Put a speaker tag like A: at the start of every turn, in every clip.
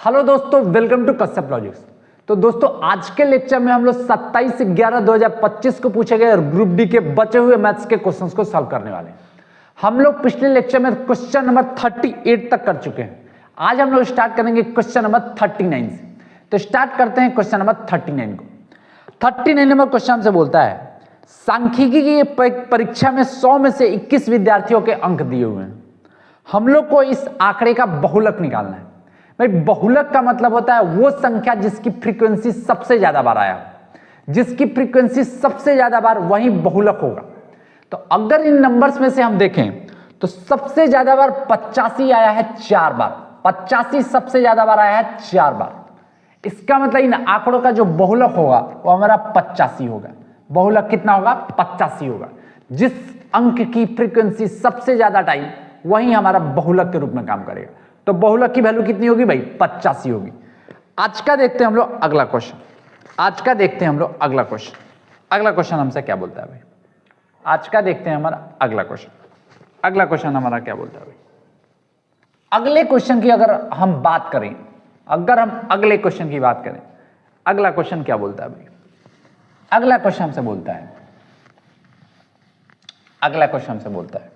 A: Hello दोस्तों, welcome to Kashyap logics. तो दोस्तों आज के लेक्चर में हम लोग 27/11/2025 को पूछे गए ग्रुप डी के बचे हुए मैथ्स के क्वेश्चंस को सॉल्व करने वाले हैं। हम लोग पिछले लेक्चर में क्वेश्चन नंबर 38 तक कर चुके हैं। आज हम लोग स्टार्ट करेंगे क्वेश्चन नंबर 39 से। तो स्टार्ट करते हैं क्वेश्चन नंबर 39 को। 39 नंबर क्वेश्चन हमसे बोलता है, सांख्यिकी की परीक्षा में 100 में से 21 विद्यार्थियों के अंक दिए हुए हैं। हम लोग को इस आंकड़े का बहुलक निकालना है। भाई बहुलक का मतलब होता है वो संख्या जिसकी फ्रीक्वेंसी सबसे ज्यादा बार आया, जिसकी फ्रीक्वेंसी सबसे ज्यादा बार वही बहुलक होगा। तो अगर इन नंबर्स में से हम देखें तो सबसे ज्यादा बार 85 आया है 4 बार। 85 सबसे ज्यादा बार आया है 4 बार। इसका मतलब इन आंकड़ों का जो बहुलक होगा वो हमारा 85 होगा। बहुलक कितना होगा? 85 होगा। जिस अंक की फ्रीक्वेंसी सबसे ज्यादा टाइम वही हमारा बहुलक के रूप में काम करेगा। तो बहुलक की वैल्यू कितनी होगी भाई? 85 होगी। आज का देखते हैं हम लोग अगला क्वेश्चन। अगला क्वेश्चन हमसे क्या बोलता है भाई? आज का देखते हैं हमारा अगला क्वेश्चन हमारा क्या बोलता है भाई? अगले क्वेश्चन की अगर हम बात करें, अगले क्वेश्चन की बात करें, अगला क्वेश्चन क्या बोलता है भाई? अगला क्वेश्चन हमसे बोलता है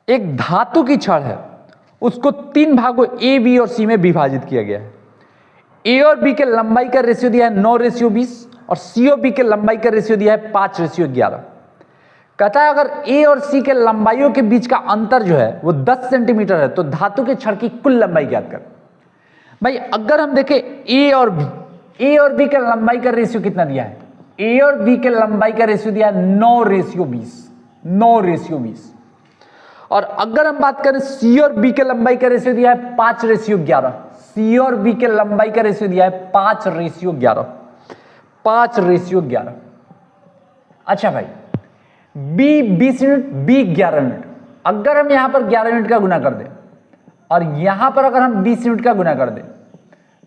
A: एक धातु की छड़ है, उसको 3 भागों ए, बी और सी में विभाजित किया गया है। ए और बी के लंबाई का रेशियो दिया है 9:20 और सी और बी के लंबाई का रेशियो दिया है 5:11। कहता है अगर ए और सी के लंबाइयों के बीच का अंतर जो है वो 10 सेंटीमीटर है तो धातु के छड़ की कुल लंबाई ज्ञात कर। भाई अगर हम देखें ए और बी के लंबाई का रेशियो कितना दिया है? ए और बी के लंबाई का रेशियो दिया है 9:20। और अगर हम बात करें सी और बी के लंबाई का रेशियो दिया है 5:11। सी और बी के लंबाई का रेशियो दिया है 5:11। अच्छा भाई, बी 20 यूनिट, बी 11 यूनिट। अगर हम यहां पर 11 यूनिट का गुना कर दें और यहां पर अगर हम 20 यूनिट का गुना कर दें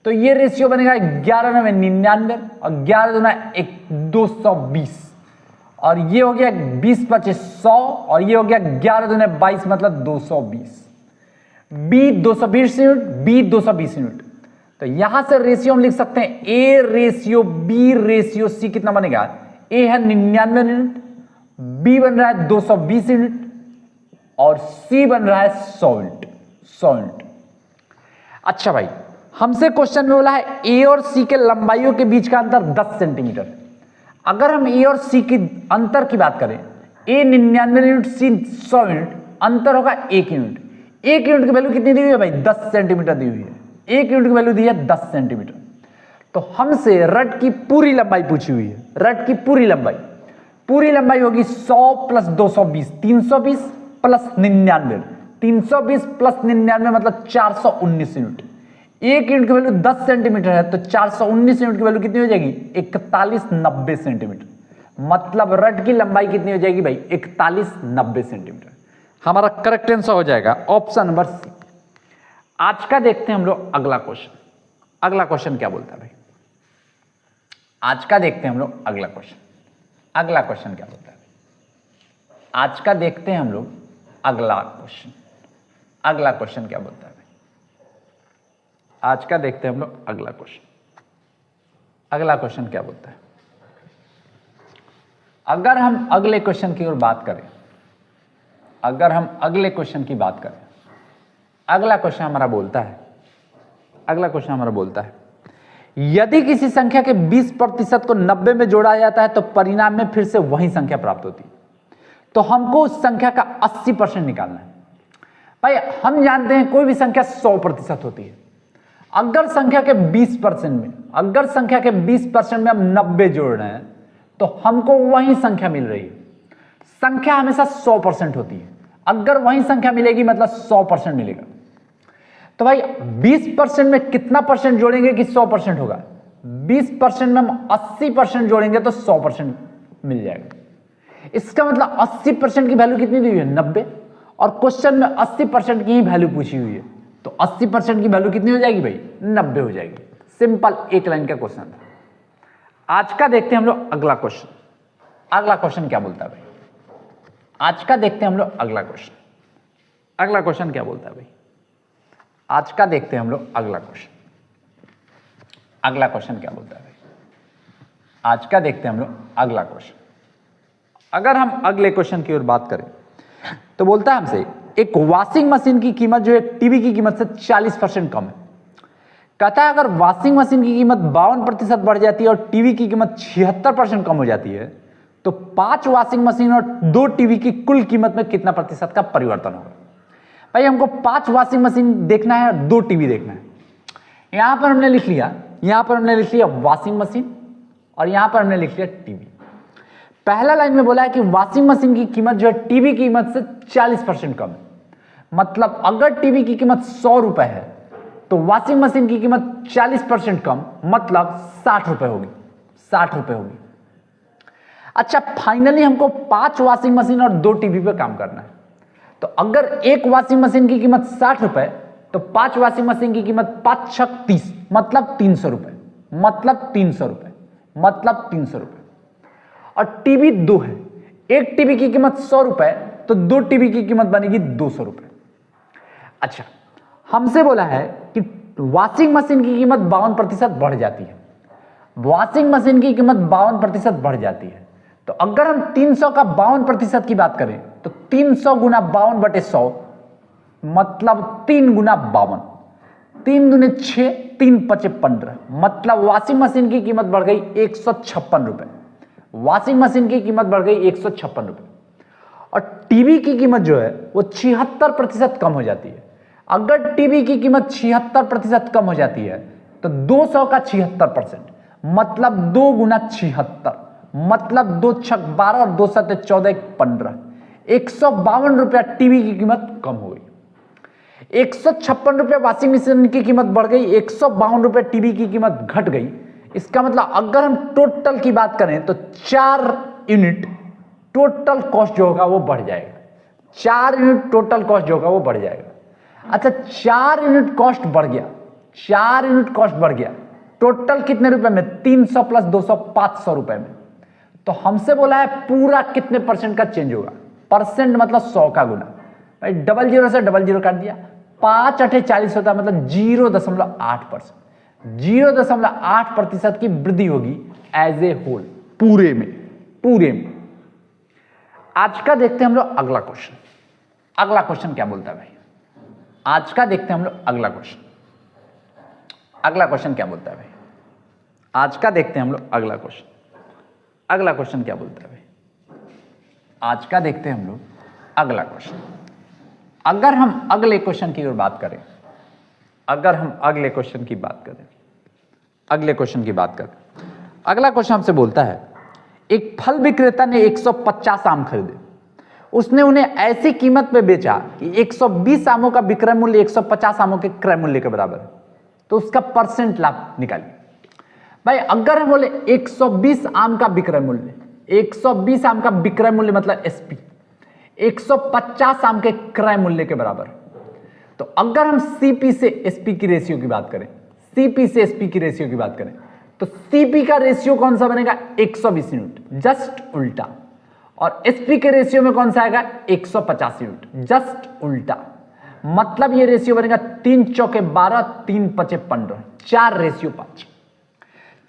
A: तो ये रेशियो बनेगा 11×99 और 11×1 220 और ये हो गया 20×25 100 और ये हो गया 11×22 मतलब 220। B 220 unit, B 220 unit. तो यहां से रेशियो हम लिख सकते हैं A ratio B ratio C कितना बनेगा? ए है 99 यूनिट, बी बन रहा है 220 यूनिट और सी बन रहा है 100 यूनिट। अच्छा भाई, हमसे क्वेश्चन में बोला है ए और सी के लंबाइयों के बीच का अंतर 10 सेंटीमीटर। अगर हम ए और सी की अंतर की बात करें, ए 99 यूनिट, सी 100 यूनिट, अंतर होगा 1 यूनिट। 1 यूनिट की वैल्यू कितनी दी हुई है भाई? 10 सेंटीमीटर दी हुई है। 1 यूनिट की वैल्यू दी है 10 सेंटीमीटर। तो हमसे रड की पूरी लंबाई पूछी हुई है। रड की पूरी लंबाई होगी 100 + 220, 320 + 99। 320 + 99 मतलब 419 यूनिट। 1 यूनिट की वैल्यू 10 सेंटीमीटर है तो 419 यूनिट की वैल्यू कितनी हो जाएगी? 4190 सेंटीमीटर। मतलब रड की लंबाई कितनी हो जाएगी भाई? 4190 सेंटीमीटर। हमारा करेक्ट आंसर हो जाएगा ऑप्शन नंबर सी। आज का देखते हैं हम लोग अगला क्वेश्चन। अगला क्वेश्चन क्या बोलता है भाई? आज का देखते हैं हम लोग अगला क्वेश्चन क्या बोलता है? आज का देखते हैं हम लोग अगला क्वेश्चन क्या बोलता है? आज का देखते हैं हम लोग अगला क्वेश्चन क्या बोलता है? अगर हम अगले क्वेश्चन की ओर बात करें, अगला क्वेश्चन हमारा बोलता है यदि किसी संख्या के 20% को 90 में जोड़ा जाता है तो परिणाम में फिर से वही संख्या प्राप्त होती है। तो हमको उस संख्या का 80% निकालना है। भाई हम जानते हैं कोई भी संख्या 100% होती है। अगर संख्या के 20% में हम 90 जोड़ रहे हैं तो हमको वही संख्या मिल रही है। संख्या हमेशा 100% होती है। अगर वही संख्या मिलेगी मतलब 100% मिलेगा। तो भाई 20% में कितना परसेंट जोड़ेंगे कि 100% होगा? 20% में हम 80% जोड़ेंगे तो 100% मिल जाएगा। इसका मतलब 80% की वैल्यू कितनी दी हुई है? 90। और क्वेश्चन में 80% की ही वैल्यू पूछी हुई है तो 80% की वैल्यू कितनी हो जाएगी भाई? 90 हो जाएगी। सिंपल एक लाइन का क्वेश्चन था। आज का देखते हैं हम लोग अगला क्वेश्चन क्या बोलता है भाई? आज का देखते हैं हम लोग अगला क्वेश्चन क्या बोलता है भाई? आज का देखते हैं हम लोग अगला क्वेश्चन। अगला क्वेश्चन क्या बोलता है भाई? आज का देखते हैं हम लोग अगला क्वेश्चन। अगर हम अगले क्वेश्चन की ओर बात करें तो बोलता है हमसे एक वॉशिंग मशीन की कीमत जो है टीवी की कीमत से 40% कम है। कहता है अगर वॉशिंग मशीन की कीमत 52% बढ़ जाती है और टीवी की कीमत 76% कम हो जाती है तो 5 वॉशिंग मशीन और 2 टीवी की कुल कीमत में कितना प्रतिशत का परिवर्तन होगा? भाई हमको 5 वॉशिंग मशीन देखना है और 2 टीवी देखना है। यहां पर हमने लिख लिया वॉशिंग मशीन और यहां पर हमने लिख लिया टीवी। पहला लाइन में बोला है कि वॉशिंग मशीन की कीमत जो है टीवी की कीमत से 40% कम है। मतलब अगर टीवी की कीमत 100 रुपए है तो वॉशिंग मशीन की कीमत 40% कम, मतलब 60 रुपए होगी। 60 रुपए होगी। अच्छा, फाइनली हमको 5 वॉशिंग मशीन और 2 टीवी पे काम करना है। तो अगर एक वॉशिंग मशीन की कीमत 60 रुपए तो 5 वॉशिंग मशीन की कीमत 5 छक 30, मतलब 300 रुपए, मतलब 300 रुपए, मतलब 300 रुपए। और टीवी 2 है, एक टीवी की कीमत 100 रुपए तो 2 टीवी की कीमत बनेगी 200 रुपए। अच्छा, हमसे बोला है कि वॉशिंग मशीन की कीमत 52% बढ़ जाती है। वॉशिंग मशीन की कीमत 52% बढ़ जाती है। तो अगर हम 300 का 52% की बात करें तो 300 गुना 52/100 मतलब 3 गुना 52, 3 दूने 6, 3 पचे 15, मतलब वॉशिंग मशीन की कीमत बढ़ गई 156 रुपए। वॉशिंग मशीन की कीमत बढ़ गई 156 रुपए। और टीवी की कीमत जो है वो 76% कम हो जाती है। अगर टीवी की कीमत 76% कम हो जाती है तो 200 का 76%, मतलब 2 गुना 76, मतलब 2 छक 12 और 2 सते 14, 15, 152 रुपया टीवी की कीमत कम हो गई। 156 रुपया वॉशिंग मशीन की कीमत बढ़ गई, 152 रुपया टीवी की कीमत घट गई। इसका मतलब अगर हम टोटल की बात करें तो 4 यूनिट टोटल कॉस्ट जो होगा वो बढ़ जाएगा। 4 यूनिट टोटल कॉस्ट जो होगा वो बढ़ जाएगा। अच्छा, 4 यूनिट कॉस्ट बढ़ गया, 4 यूनिट कॉस्ट बढ़ गया, टोटल कितने रुपए में? 300 प्लस 200, 500 रुपए में। तो हमसे बोला है पूरा कितने परसेंट का चेंज होगा? परसेंट मतलब 100 का गुना। भाई 00 से 00 काट दिया, 5 8 40 होता है, मतलब 0.8%। 0.8% की वृद्धि होगी एज ए होल, पूरे में। आज का देखते हैं हम लोग अगला क्वेश्चन। अगला क्वेश्चन क्या बोलता है भाई? आज का देखते हैं हम लोग अगला क्वेश्चन। अगला क्वेश्चन क्या बोलता है भाई? आज का देखते हैं हम लोग अगला क्वेश्चन। अगला क्वेश्चन क्या बोलता है भाई? आज का देखते हैं हम लोग अगला क्वेश्चन। अगर हम अगले क्वेश्चन की ओर बात करें, अगले क्वेश्चन की बात करें, अगला क्वेश्चन हमसे बोलता है एक फल विक्रेता ने 150 आम खरीदे। उसने उन्हें ऐसी कीमत पे बेचा कि 120 आमों का विक्रय मूल्य 150 आमों के क्रय मूल्य के बराबर है। तो उसका परसेंट लाभ निकालिए। भाई अगर हम बोले 120 आम का विक्रय मूल्य, 120 आम का विक्रय मूल्य मतलब एसपी 150 आम के क्रय मूल्य के बराबर। तो अगर हम सीपी से एसपी की रेशियो की बात करें, सीपी से एसपी की रेशियो की बात करें तो सीपी का रेशियो कौन सा बनेगा? 120 यूनिट, जस्ट उल्टा। और एसपी के रेशियो में कौन सा आएगा? 150 यूनिट, जस्ट उल्टा। मतलब ये रेशियो बनेगा 3 चौके 12, 3 पचे 15, 4 रेशियो 5।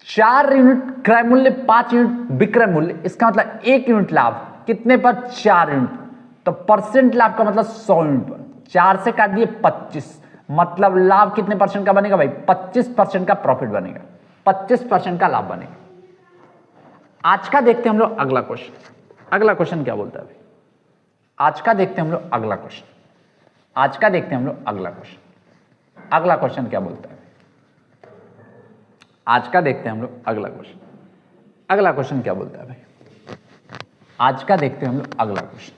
A: 4 यूनिट क्रय मूल्य, 5 यूनिट विक्रय मूल्य। इसका मतलब 1 यूनिट लाभ कितने पर? 4 यूनिट। तो परसेंट लाभ का मतलब 100 यूनिट पर 4 से काट दिए 25, मतलब लाभ कितने परसेंट का बनेगा भाई? 25% का प्रॉफिट बनेगा, 25% का लाभ बनेगा। आज का देखते हैं हम लोग अगला क्वेश्चन। अगला क्वेश्चन क्या बोलता है भाई? आज का देखते हैं हम लोग अगला क्वेश्चन। आज का देखते हैं हम लोग अगला क्वेश्चन। अगला क्वेश्चन क्या बोलता है? आज का देखते हैं हम लोग अगला क्वेश्चन। अगला क्वेश्चन क्या बोलता है भाई? आज का देखते हैं हम लोग अगला क्वेश्चन।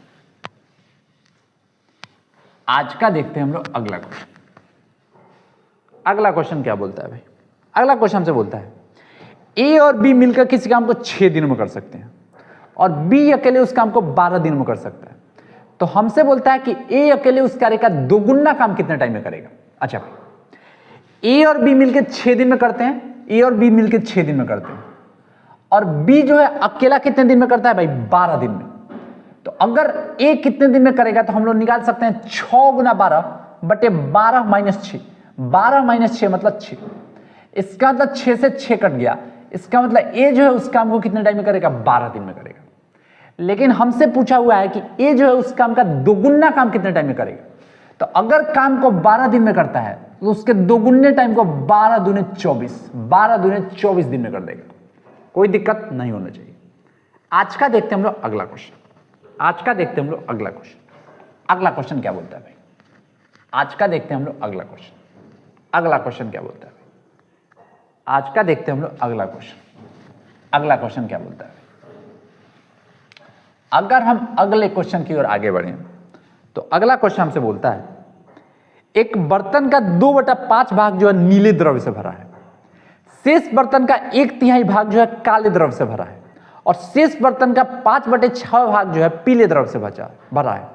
A: आज का देखते हैं हम लोग अगला क्वेश्चन। अगला क्वेश्चन क्या बोलता है भाई? अगला क्वेश्चन हमसे बोलता है ए और बी मिलकर किसी काम को 6 दिनों में कर सकते हैं और बी अकेले उस काम को 12 दिनों में कर सकता है। तो हमसे बोलता है कि ए अकेले उस कार्य का दोगुना काम कितने टाइम में करेगा। अच्छा भाई, ए और बी मिलकर 6 दिन में करते हैं, ए और बी मिलकर 6 दिन में करते हैं, और बी जो है अकेला कितने दिन में करता है भाई? 12 दिन में। तो अगर ए कितने दिन में करेगा तो हम लोग निकाल सकते हैं 6 गुना 12, बटे 12 माइनस 6, 12 माइनस 6 मतलब 6। इसका मतलब 6 से 6 कट गया, इसका मतलब ए जो है उस काम को कितने टाइम में करेगा, 12 दिन में करेगा। लेकिन हमसे पूछा हुआ है कि ए जो है उस काम का दोगुना काम कितने टाइम में करेगा। तो अगर काम को 12 दिन में करता है तो उसके दोगुने टाइम को 12 दूने 24, 12 दूने 24 दिन में कर देगा। कोई दिक्कत नहीं होना चाहिए। आज का देखते हम लोग अगला क्वेश्चन, आज का देखते हम लोग अगला क्वेश्चन। अगला क्वेश्चन क्या बोलता है भाई, आज का देखते हम लोग अगला क्वेश्चन। अगला क्वेश्चन क्या बोलता है, आज का देखते हम लोग अगला क्वेश्चन। अगला क्वेश्चन क्या बोलता है, अगर हम अगले क्वेश्चन की ओर आगे बढ़े तो अगला क्वेश्चन हमसे बोलता है एक बर्तन का 2/5 भाग जो है नीले द्रव्य से भरा है, शेष बर्तन का 1/3 भाग जो है काले द्रव्य से भरा है, और शेष बर्तन का 5/6 भाग जो है पीले द्रव्य से भरा है,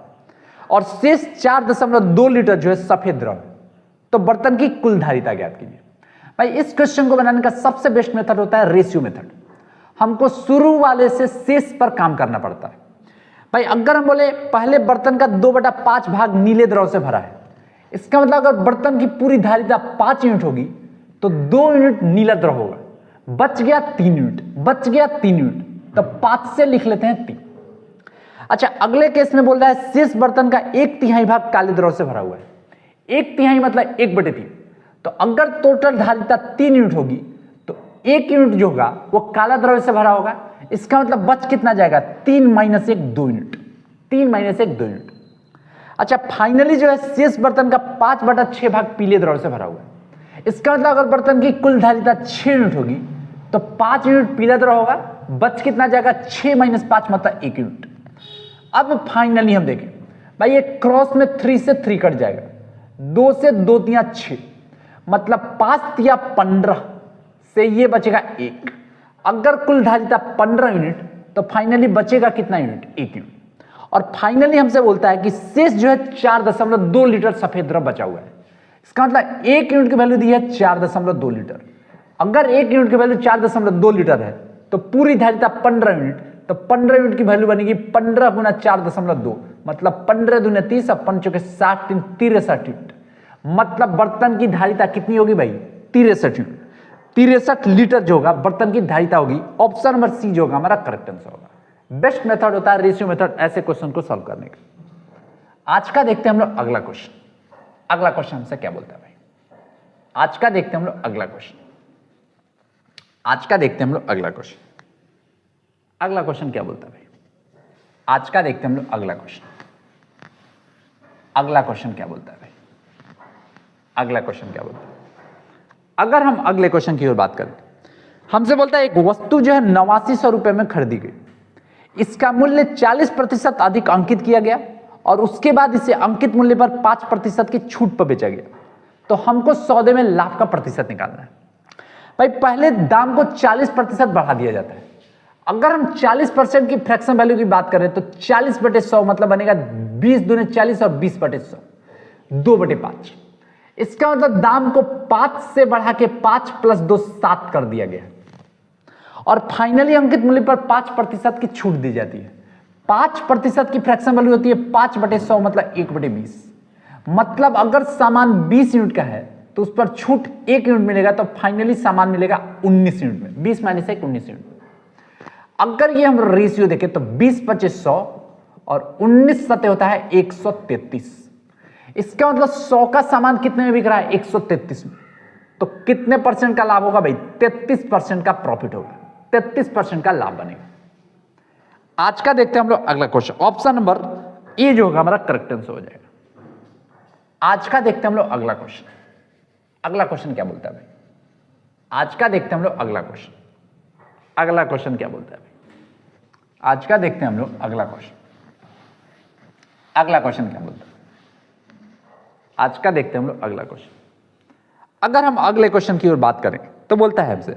A: और शेष 4.2 लीटर जो है सफेद द्रव्य। तो बर्तन की कुल धारिता ज्ञात कीजिए। भाई इस क्वेश्चन को बनाने का सबसे बेस्ट मेथड होता है रेशियो मेथड। हमको शुरू वाले से शेष पर काम करना पड़ता है। भाई अगर हम बोले पहले बर्तन का 2/5 भाग नीले द्रव से भरा है, इसका मतलब अगर बर्तन की पूरी धारिता 5 यूनिट होगी तो 2 यूनिट नीला द्रव होगा, बच गया 3 यूनिट, बच गया 3 यूनिट, तो 5 से लिख लेते हैं 3। अच्छा अगले केस में बोल रहा है शेष बर्तन का 1/3 भाग काले द्रव से भरा हुआ है। 1/3 मतलब 1/3। तो अगर टोटल धारिता 3 यूनिट होगी तो 1 यूनिट जो होगा वो काला द्रव्य से भरा होगा। इसका मतलब बच कितना जाएगा, 3 - 1 2 यूनिट, 3 - 1 2 यूनिट। अच्छा फाइनली जो है शेष बर्तन का 5/6 भाग पीले द्रव्य से भरा हुआ है। इसका मतलब अगर बर्तन की कुल धारिता 6 यूनिट होगी तो 5 यूनिट पीला द्रव्य होगा, बच कितना जाएगा, 6 - 5 मतलब 1 यूनिट। अब फाइनली हम देखें भाई ये क्रॉस में 3 से 3 कट जाएगा, 2 से 2 × 6 मतलब 5 × 15 से ये बचेगा 1। अगर कुल धारिता 15 यूनिट तो फाइनली बचेगा कितना यूनिट, 1 यूनिट। और फाइनली हमसे बोलता है कि शेष जो है 4.2 लीटर सफेद द्रव बचा हुआ है। इसका मतलब 1 यूनिट की वैल्यू दी है 4.2 लीटर। अगर 1 यूनिट की वैल्यू 4.2 लीटर है तो पूरी धारिता 15 यूनिट, तो 15 यूनिट की वैल्यू बनेगी 15 × 4.2 मतलब 15 दूने 30 और 5 चौके 60 3 63 यूनिट। मतलब बर्तन की धारिता कितनी होगी भाई, 63 यूनिट। 63 लीटर जो होगा बर्तन की धारिता होगी। ऑप्शन नंबर सी जो होगा हमारा करेक्ट आंसर होगा। बेस्ट मेथड होता है रेशियो मेथड ऐसे क्वेश्चन को सॉल्व करने का। आज का देखते हैं हम लोग अगला क्वेश्चन। अगला क्वेश्चन हमसे क्या बोलता है भाई, आज का देखते हैं हम लोग अगला क्वेश्चन। आज का देखते हैं हम लोग अगला क्वेश्चन। अगला क्वेश्चन क्या बोलता है भाई, आज का देखते हैं हम लोग अगला क्वेश्चन। अगला क्वेश्चन क्या बोलता है भाई, अगला क्वेश्चन क्या बोलता है। अगर हम अगले क्वेश्चन की ओर बात करें, हमसे बोलता है एक वस्तु जो है 8900 रुपए में खरीदी गई, इसका मूल्य 40% अधिक अंकित किया गया और उसके बाद इसे अंकित मूल्य पर 5% की छूट पर बेचा गया। तो हमको सौदे में लाभ का प्रतिशत निकालना है। भाई पहले दाम को 40% बढ़ा दिया जाता है। अगर हम 40% की फ्रैक्शन वैल्यू की बात करें तो 40/100 मतलब बनेगा 20 दूने 40 और 20/100 2/5। इसका मतलब दाम को 5 से बढ़ा के 5 + 2 7 कर दिया गया और फाइनली अंकित मूल्य पर 5% की छूट दी जाती है। 5% की फ्रैक्शन वैल्यू होती है 5/100 मतलब 1/20। मतलब अगर सामान 20 यूनिट का है तो उस पर छूट 1 यूनिट मिलेगा, तो फाइनली सामान मिलेगा 19 यूनिट में। 20 - 1 19 यूनिट। अगर ये हम रेशियो देखें तो 20/100 और 19 सतह होता है 133। इसका मतलब 100 का सामान कितने में बिक रहा है, 133 में। तो कितने % का लाभ होगा भाई, 33% का प्रॉफिट होगा, 33% का लाभ बनेगा। आज का देखते हैं हम लोग अगला क्वेश्चन। ऑप्शन नंबर ए जो होगा हमारा करेक्ट आंसर हो जाएगा। आज का देखते हैं हम लोग अगला क्वेश्चन। अगला क्वेश्चन क्या बोलता है भाई, आज का देखते हैं हम लोग अगला क्वेश्चन। अगला क्वेश्चन क्या बोलता है भाई, आज का देखते हैं हम लोग अगला क्वेश्चन। अगला क्वेश्चन क्या बोलता है, आज का देखते हैं हम लोग अगला क्वेश्चन। अगर हम अगले क्वेश्चन की ओर बात करें तो बोलता है हमसे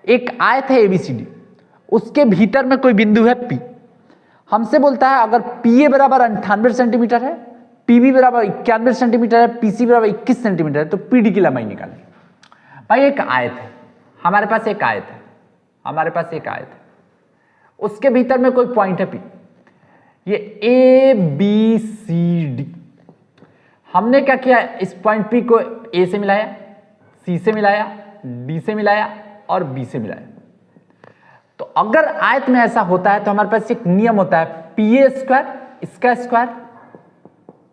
A: एक आयत है ABCD, उसके भीतर में कोई बिंदु है P। हमसे बोलता है अगर PA बराबर 98 सेंटीमीटर है, PB बराबर 91 सेंटीमीटर है, PC बराबर 21 सेंटीमीटर है, तो PD की लंबाई निकालें। भाई एक आयत है, हमारे पास एक आयत है, हमारे पास एक आयत है, उसके भीतर में कोई पॉइंट है P। ये ABCD हमने क्या किया, इस पॉइंट पी को ए से मिलाया, सी से मिलाया, डी से मिलाया और बी से मिलाया। तो अगर आयत में ऐसा होता है तो हमारे पास एक नियम होता है, पी ए स्क्वायर इसका square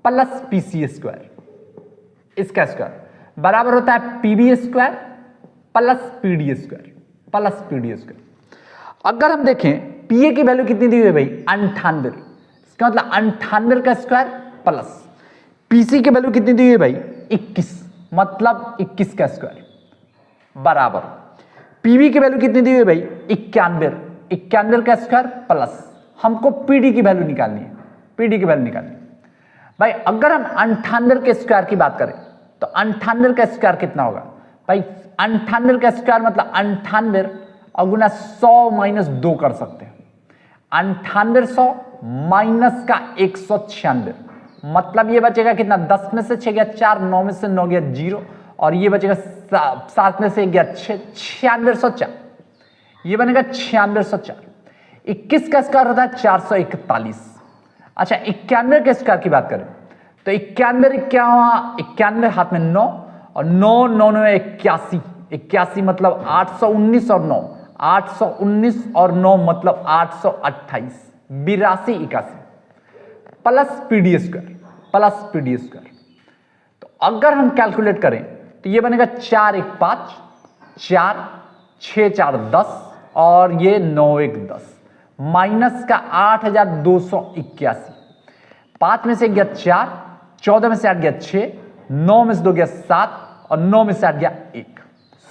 A: plus P C square इसका स्क्वायर बराबर होता है P B square plus P D square plus P D square. अगर हम देखें पी ए की वैल्यू कितनी दी हुई है भाई, 98, इसका मतलब 98 का स्क्वायर प्लस पीसी की वैल्यू कितनी दी हुई है भाई, 21, मतलब 21 का स्क्वायर बराबर पीबी की वैल्यू कितनी दी हुई है भाई, 91 का स्क्वायर प्लस हमको पीडी की वैल्यू निकालनी है, पीडी की वैल्यू निकालनी है भाई। अगर हम 98 के स्क्वायर की बात करें तो 98 का स्क्वायर कितना होगा भाई, 98 का स्क्वायर मतलब 98 और गुना 100 माइनस 2 कर सकते हैं, 98 100 माइनस का 196, मतलब ये बचेगा कितना, 10 में से 6 गया 4, 9 में से 9 गया 0 और ये बचेगा 7 में से 1 गया 6, 9604, ये बनेगा 9604। 21 का स्क्वायर होता है 441। अच्छा 91 के स्क्वायर की बात करें तो 91 क्या हुआ, 91 हाथ में 9 और 9 9 में 81, 81 मतलब 819 और 9, 819 और 9 मतलब 828, 82 81 plus PD square plus PD square. तो अगर हम कैलकुलेट करें तो ये बनेगा 4 1 5 4 6 4 10 और ये 9 1 10 माइनस का 8281, 5 में से गया 4, 14 में से 8 गया 6, 9 में से 2 गया 7 और 9 में से 8 गया 1,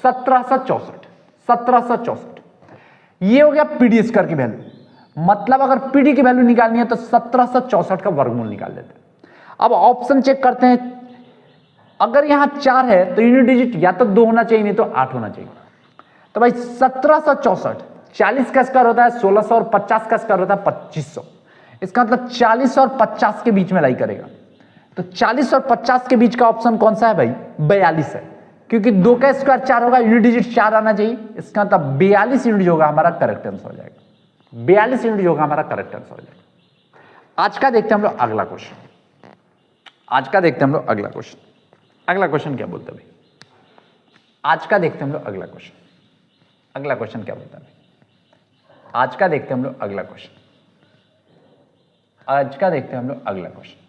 A: 1764, 1764। ये हो गया पीडी स्क्वायर की वैल्यू, मतलब अगर पीडी की वैल्यू निकालनी है तो 1764 का वर्गमूल निकाल लेते हैं। अब ऑप्शन चेक करते हैं, अगर यहां 4 है तो यूनिट डिजिट या तो 2 होना चाहिए नहीं तो 8 होना चाहिए। तो भाई 1764, 40 का स्क्वायर होता है 1600 और 50 का स्क्वायर होता है 2500, इसका मतलब 40 और 50 के बीच में लाई करेगा। तो 40 और 50 के बीच का ऑप्शन कौन सा है भाई, 42 है, क्योंकि 2 का स्क्वायर 4 होगा, यूनिट डिजिट 4 आना चाहिए, इसका मतलब 42 यूनिट होगा हमारा करेक्ट आंसर हो जाएगा, 42 यूनिट होगा हमारा करेक्ट आंसर हो जाएगा। आज का देखते हैं हम लोग अगला क्वेश्चन, आज का देखते हैं हम लोग अगला क्वेश्चन। अगला क्वेश्चन क्या बोलता है भाई, आज का देखते हैं हम लोग अगला क्वेश्चन, अगला क्वेश्चन क्या बोलता है भाई, आज का देखते हैं हम लोग अगला क्वेश्चन, आज का देखते हैं हम लोग अगला क्वेश्चन।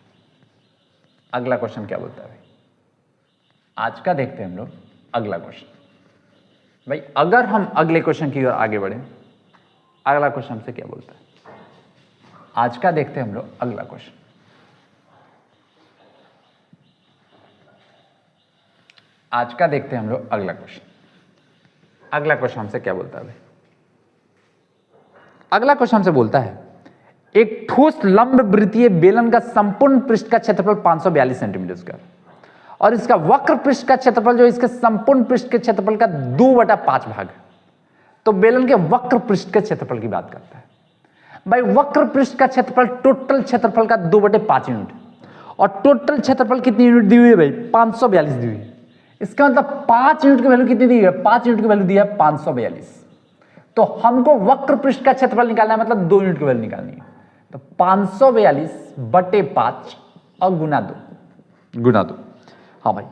A: अगला क्वेश्चन क्या बोलता है भाई, आज का देखते हैं हम लोग अगला क्वेश्चन। भाई अगर हम अगले क्वेश्चन की ओर आगे बढ़े, अगला क्वेश्चन हमसे क्या बोलता है, आज का देखते हैं हम लोग अगला क्वेश्चन। आज का देखते हैं हम लोग अगला क्वेश्चन। अगला क्वेश्चन हमसे क्या बोलता है भाई, अगला क्वेश्चन हमसे बोलता है एक ठोस लंब वृत्तीय बेलन का संपूर्ण पृष्ठ का क्षेत्रफल 542 सेंटीमीटर स्क्वायर और इसका वक्र पृष्ठ का क्षेत्रफल जो इसके संपूर्ण पृष्ठ के क्षेत्रफल का 2/5 भाग है। तो बेलन के वक्र पृष्ठ के क्षेत्रफल की बात करता है भाई। वक्र पृष्ठ का क्षेत्रफल टोटल क्षेत्रफल का 2/5 यूनिट और टोटल क्षेत्रफल कितनी यूनिट दी हुई है भाई, 542 दी हुई है। इसका मतलब 5 यूनिट की वैल्यू कितनी दी है, 5 यूनिट की वैल्यू दी है 542। तो हमको वक्र पृष्ठ का क्षेत्रफल निकालना है, मतलब 2 यूनिट की वैल्यू निकालनी है। तो 542/5 और गुना 2 हाँ भाई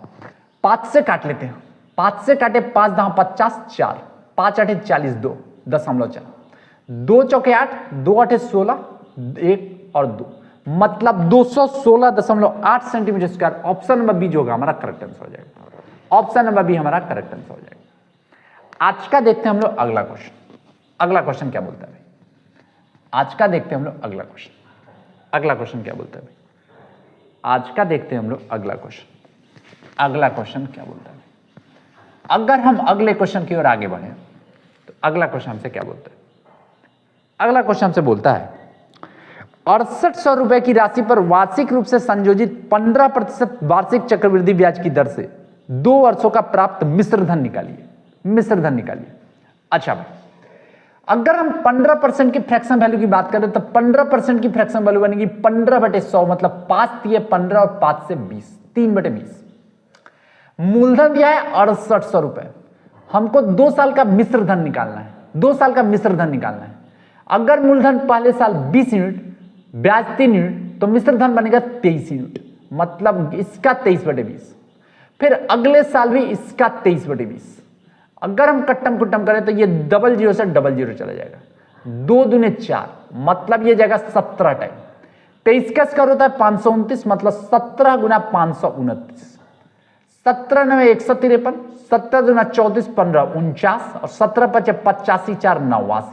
A: 5 से काट लेते हैं, 5 से काटे 5 दहा 50 4 5 8 40 2 0.4 2 चौके 8 2 8 16 1 और 2 मतलब 216.8 centimetre square. Option number B जो होगा हमारा करेक्ट आंसर हो जाएगा, ऑप्शन नंबर बी हमारा करेक्ट आंसर हो जाएगा। आज का देखते हैं हम लोग अगला क्वेश्चन। अगला क्वेश्चन क्या बोलता है भाई, आज का देखते हैं हम लोग अगला क्वेश्चन। अगला क्वेश्चन क्या बोलता है भाई, आज का देखते हैं हम लोग अगला क्वेश्चन। अगला क्वेश्चन क्या बोलता है, अगर हम अगले क्वेश्चन की ओर आगे बढ़े तो अगला क्वेश्चन हमसे क्या बोलता है। अगला क्वेश्चन हमसे बोलता है 6800 रुपए की राशि पर वार्षिक रूप से संयोजित 15% वार्षिक चक्रवृद्धि ब्याज की दर से 2 वर्षों का प्राप्त मिश्र धन निकालिए, मिश्र धन निकालिए। अच्छा भाई अगर हम 15% की फ्रैक्शन वैल्यू की बात करें तो 15% की फ्रैक्शन वैल्यू बनेगी 15/100 मतलब 5 दिए 15 और 5 से 20 3/20। मूलधन दिया है 6800 रुपए, हमको 2 साल का मिश्र धन निकालना है, 2 साल का मिश्र धन निकालना है। अगर मूलधन पहले साल 20 यूनिट ब्याज 3 यूनिट तो मिश्र धन बनेगा 23 यूनिट मतलब इसका 23/20, फिर अगले साल भी इसका 23/20। अगर हम कट्टम कुट्टम करें तो ये 00 से 00 चला जाएगा, 2 दूने 4, मतलब ये जाएगा 17 टाइम। 23 का स्क्वायर होता है 529, मतलब 17 गुना 529। 17 9 153, 17 दूना 34, 15 49, और 17 5 85, 4 89,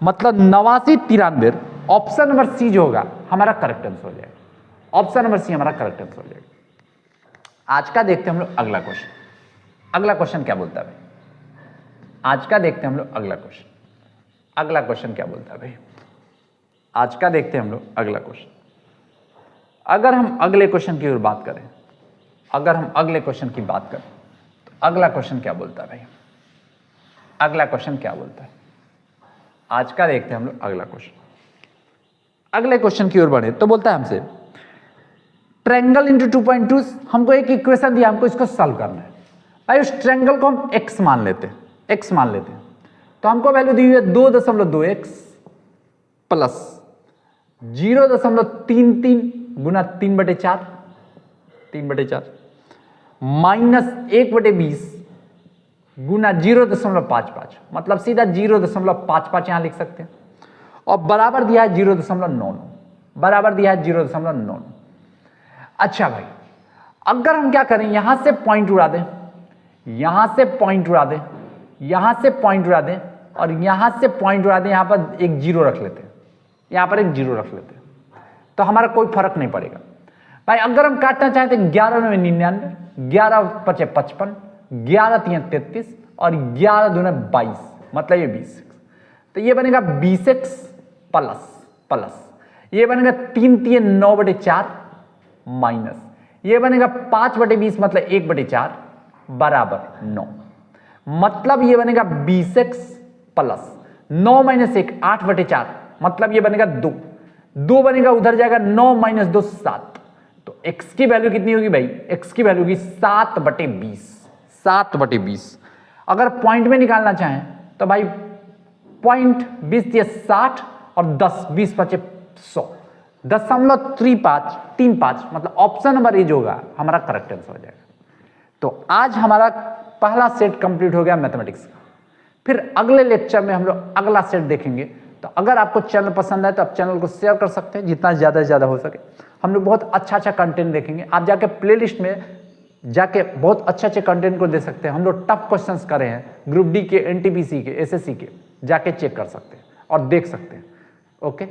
A: मतलब 89 93। ऑप्शन नंबर सी जो होगा हमारा करेक्ट आंसर हो जाएगा। ऑप्शन नंबर सी हमारा करेक्ट आंसर हो जाएगा। आज का देखते हैं हम लोग अगला क्वेश्चन। अगला क्वेश्चन क्या बोलता है भाई? आज का देखते हैं हम लोग अगला क्वेश्चन। अगला क्वेश्चन क्या बोलता है भाई? आज का देखते हैं हम लोग अगला क्वेश्चन। अगर हम अगले क्वेश्चन की ओर बात करें, अगर हम अगले क्वेश्चन की बात करें तो अगला क्वेश्चन क्या बोलता है भाई? अगला क्वेश्चन क्या बोलता है? आज का देखते हैं हम लोग अगला क्वेश्चन। अगले क्वेश्चन की ओर बढ़े तो बोलता है हमसे ट्रायंगल इंटू 2.2, हमको एक इक्वेशन दिया, हमको इसको सॉल्व करना है भाई। उस ट्रायंगल को हम x मान लेते हैं, x मान लेते हैं, तो हमको वैल्यू दी हुई है 2.2x प्लस 0.33 गुना 3/4 माइनस 1/20 गुना 0.55, मतलब सीधा 0.55 यहां लिख सकते हैं, और बराबर दिया है 0.99, बराबर दिया है 0.99। अच्छा भाई, अगर हम क्या करें, यहां से पॉइंट उड़ा दें, यहां से पॉइंट उड़ा दें, यहां से पॉइंट उड़ा दें, और यहां से पॉइंट उड़ा दें, यहां पर एक 0 रख लेते हैं, यहां पर एक 0 रख लेते हैं, तो हमारा कोई फर्क नहीं पड़ेगा भाई। अगर हम काटना चाहें तो 11 9 99, 11 5 55, 11 3 33, और 11 2 22, मतलब ये 20। तो ये बनेगा 20x प्लस ये बनेगा 3 3 9/4 माइनस ये बनेगा 5/20, मतलब 1/4 बराबर 9, मतलब ये बनेगा 20x प्लस 9 माइनस 1 8/4, मतलब ये बनेगा 2, 2 बनेगा, उधर जाएगा 9 माइनस 2 7, तो x की वैल्यू कितनी होगी भाई? x की वैल्यू होगी 7/20, 7/20। अगर पॉइंट में निकालना चाहें तो भाई पॉइंट 20 ये 60 और 10 20 5 100, 0.35, मतलब ऑप्शन नंबर ए जो होगा हमारा करेक्ट आंसर हो जाएगा। तो आज हमारा पहला सेट कंप्लीट हो गया मैथमेटिक्स का। फिर अगले लेक्चर में हम लोग अगला सेट देखेंगे। तो अगर आपको चैनल पसंद आए तो आप चैनल को शेयर कर सकते हैं जितना ज़्यादा से ज़्यादा हो सके। हम लोग बहुत अच्छा कंटेंट देखेंगे, आप जाके प्लेलिस्ट में जाके बहुत अच्छे कंटेंट को दे सकते हैं। हम लोग टफ क्वेश्चंस करे हैं, ग्रुप डी के, एनटीपीसी के, एसएससी के, जाके चेक कर सकते हैं और देख सकते हैं। ओके।